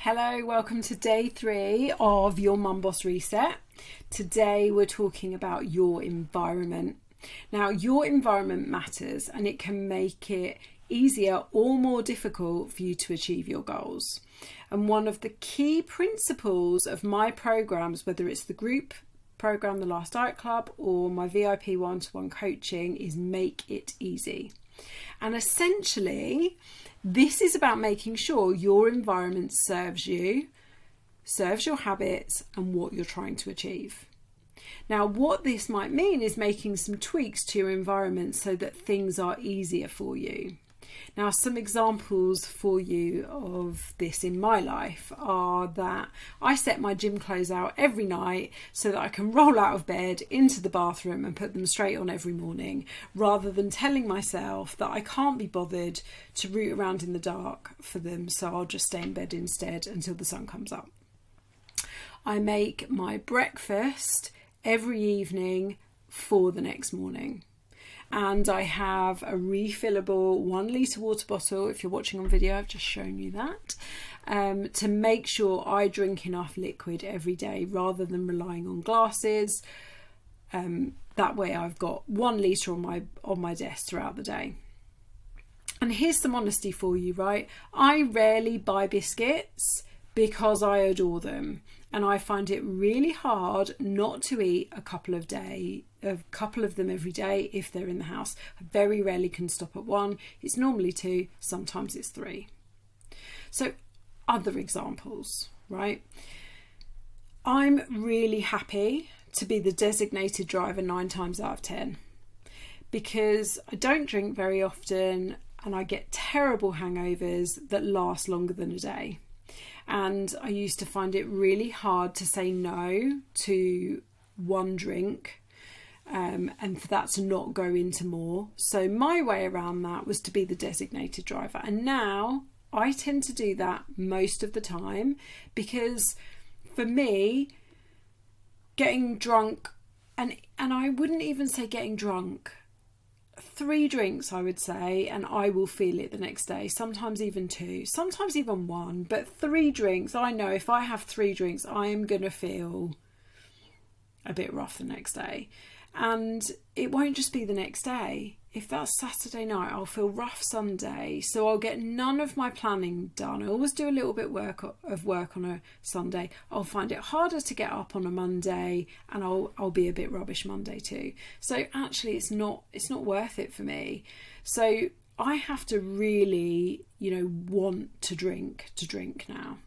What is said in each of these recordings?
Hello, welcome to day 3 of your Mum Boss Reset. Today we're talking about your environment. Now, your environment matters and it can make it easier or more difficult for you to achieve your goals. And one of the key principles of my programs, whether it's the group program, the Last Diet Club, or my VIP one-to-one coaching, is make it easy. And essentially, this is about making sure your environment serves you, serves your habits and what you're trying to achieve. Now, what this might mean is making some tweaks to your environment so that things are easier for you. Now, some examples for you of this in my life are that I set my gym clothes out every night so that I can roll out of bed into the bathroom and put them straight on every morning, rather than telling myself that I can't be bothered to root around in the dark for them, so I'll just stay in bed instead until the sun comes up. I make my breakfast every evening for the next morning. And I have a refillable 1 litre water bottle. If you're watching on video, I've just shown you that, to make sure I drink enough liquid every day rather than relying on glasses. That way I've got 1 litre on my desk throughout the day. And here's some honesty for you, right? I rarely buy biscuits because I adore them. And I find it really hard not to eat a couple of them every day if they're in the house. I very rarely can stop at 1. It's normally 2, sometimes it's 3. So other examples, right? I'm really happy to be the designated driver 9 times out of 10 because I don't drink very often and I get terrible hangovers that last longer than a day. And I used to find it really hard to say no to one drink and for that to not go into more. So my way around that was to be the designated driver. And now I tend to do that most of the time because for me, getting drunk, and I wouldn't even say getting drunk, 3 drinks I would say, and I will feel it the next day, sometimes even 2, sometimes even 1, but 3 drinks, I know if I have 3 drinks I am going to feel a bit rough the next day. And it won't just be the next day. If that's Saturday night, I'll feel rough Sunday, so I'll get none of my planning done. I always do a little bit of work on a Sunday. I'll find it harder to get up on a Monday, and I'll be a bit rubbish Monday too. So actually, it's not worth it for me. So I have to really, want to drink now.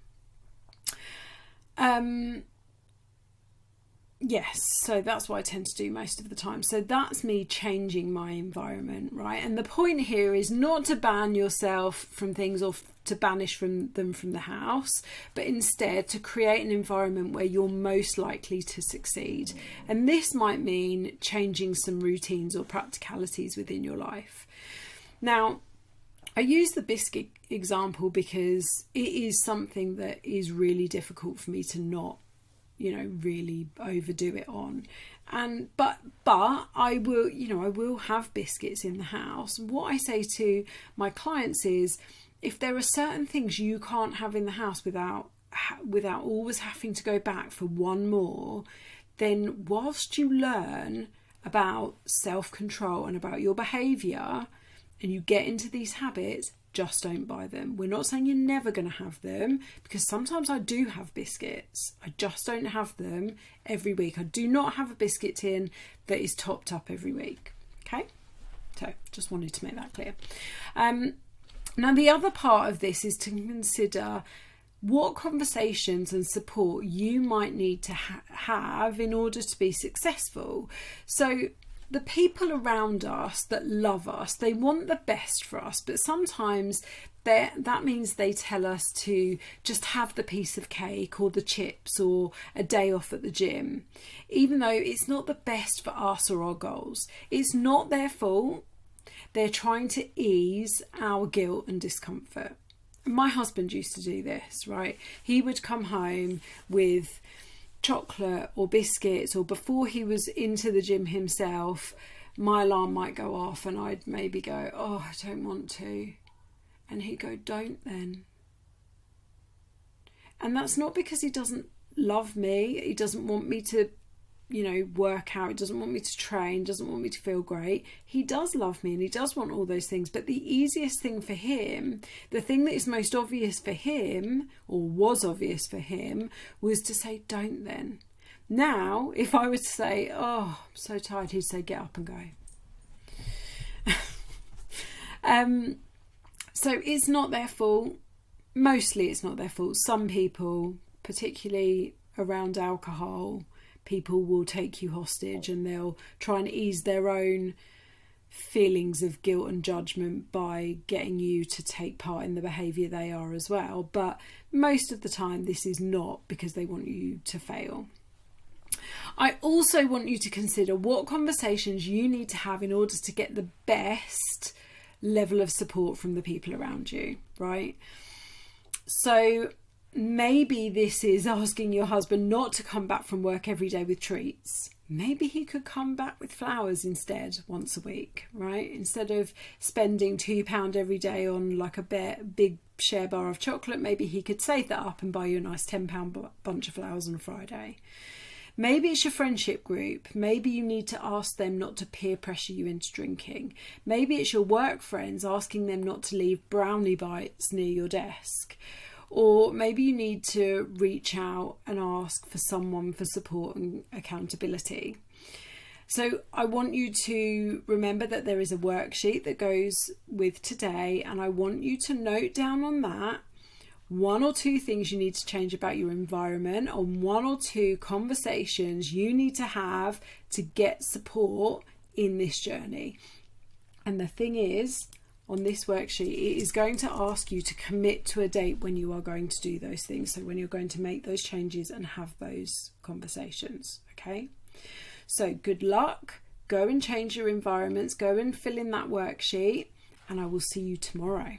Yes, so that's what I tend to do most of the time. So that's me changing my environment, right? And the point here is not to ban yourself from things or to banish them from the house, but instead to create an environment where you're most likely to succeed. And this might mean changing some routines or practicalities within your life. Now, I use the biscuit example because it is something that is really difficult for me to not really overdo it on. And but I will have biscuits in the house. What I say to my clients is, if there are certain things you can't have in the house without always having to go back for one more, then whilst you learn about self-control and about your behaviour and you get into these habits, just don't buy them. We're not saying you're never going to have them, because sometimes I do have biscuits. I just don't have them every week. I do not have a biscuit tin that is topped up every week. Okay? So just wanted to make that clear. Now, the other part of this is to consider what conversations and support you might need to have in order to be successful. So the people around us that love us, they want the best for us, but sometimes that means they tell us to just have the piece of cake or the chips or a day off at the gym, even though it's not the best for us or our goals. It's not their fault. They're trying to ease our guilt and discomfort. My husband used to do this, right? He would come home with chocolate or biscuits, or before he was into the gym himself, my alarm might go off and I'd maybe go, oh, I don't want to. And he'd go, don't then. And that's not because he doesn't love me, he doesn't want me to, work out, he doesn't want me to train, doesn't want me to feel great. He does love me and he does want all those things. But the easiest thing for him, the thing that is most obvious for him, or was obvious for him, was to say, don't then. Now, if I were to say, oh, I'm so tired, he'd say, get up and go. So it's not their fault. Mostly it's not their fault. Some people, particularly around alcohol, people will take you hostage and they'll try and ease their own feelings of guilt and judgment by getting you to take part in the behaviour they are as well. But most of the time this is not because they want you to fail. I also want you to consider what conversations you need to have in order to get the best level of support from the people around you, right? So maybe this is asking your husband not to come back from work every day with treats. Maybe he could come back with flowers instead once a week, right? Instead of spending £2 every day on like a big share bar of chocolate, maybe he could save that up and buy you a nice £10 bunch of flowers on a Friday. Maybe it's your friendship group. Maybe you need to ask them not to peer pressure you into drinking. Maybe it's your work friends, asking them not to leave brownie bites near your desk. Or maybe you need to reach out and ask for someone for support and accountability. So I want you to remember that there is a worksheet that goes with today, and I want you to note down on that 1 or 2 things you need to change about your environment, or 1 or 2 conversations you need to have to get support in this journey. And the thing is, on this worksheet, it is going to ask you to commit to a date when you are going to do those things. So when you're going to make those changes and have those conversations, okay? So good luck. Go and change your environments. Go and fill in that worksheet, and I will see you tomorrow.